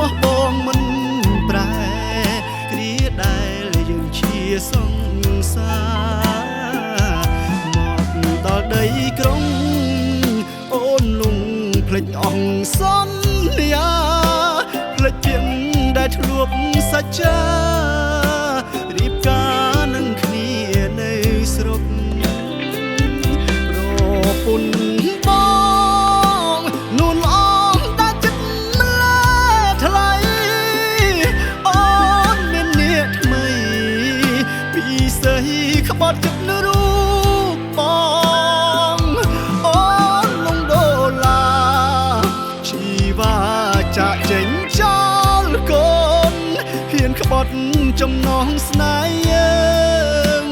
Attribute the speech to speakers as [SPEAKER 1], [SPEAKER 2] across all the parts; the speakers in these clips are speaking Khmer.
[SPEAKER 1] ោះបងមិនប្រែគ្រាដែលយើងជាសង្សារមកដល់ដីក្រុងអូនលងភ្លេចអង្សន្យាភ្លេចជាងដែលធ្លាប់សច្ចារៀបការនឹងគ្នានៅស្រុកប្រពន្ធបងនួនល្អតែចិត្តមិនលែថ្លៃអូនមានអ្នកថ្មីពីស្អីក្បត់ចិត្តនៅរូបបងអូនលងដុល្លារជីវ៉ាចាក់ចេញចោលកូនហ៊ានក្បត់ចំណងស្នេហ៍យើង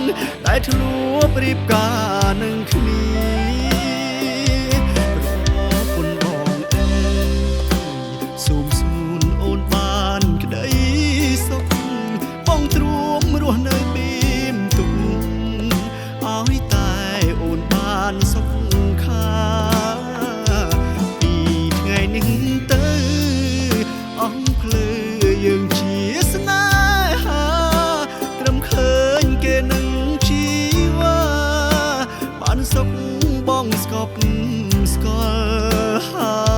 [SPEAKER 1] តែធ្លាប់រៀបការនឹងគ្នាប្រពន្ធបងអើយសូមសួនអូនបានក្តីសុខបងទ្រាំរស់នៅបៀមទុកឲ្យតែអូនបានសុខខាពីថ្ងៃនេះទៅអង្គភ្លើយើងជាស្នេហាត្រឹមឃើញគេនឹងជីវ៉ាបានសុខបងស្កប់ស្កល់ហើយ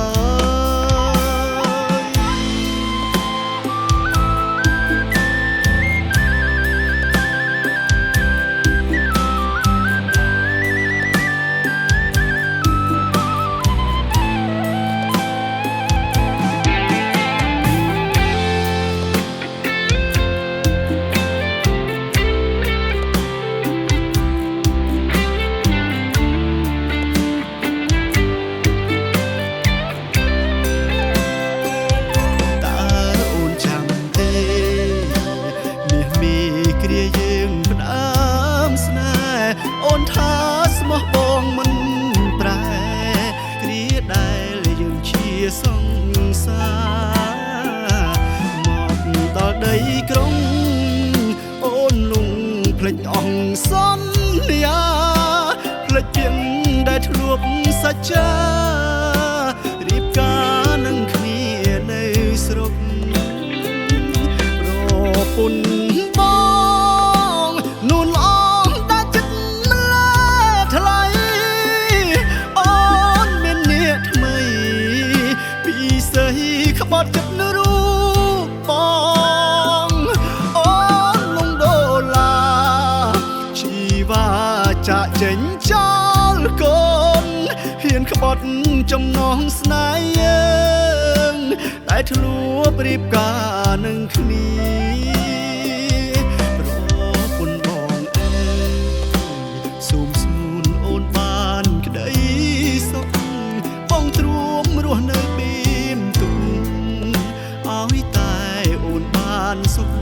[SPEAKER 1] អូនថាស្មោះបងមិនប្រែគ្រាដែលយើងជាសង្សារមកដល់ដីក្រុងអូនលងភ្លេចអង្សន្យាភ្លេចជាងដែលធ្លាប់សច្ចារៀបការនឹងគ្នានៅស្រុកប្រពន្ធបងនួនល្អក្បត់ចិត្តនៅរូបបងអូនលងដុល្លារជីវ៉ាចាក់ចេញចោលកូនហ៊ានក្បត់ចំណងស្នេហ៍យើងតែធ្លាប់រៀបការនឹងគ្នាប្រពន្ធបងអើយសូមសួនអូនបានក្តីសុខបងទ្រាំរស់នៅបៀមទុកឲ្យតែអូនបានសុខ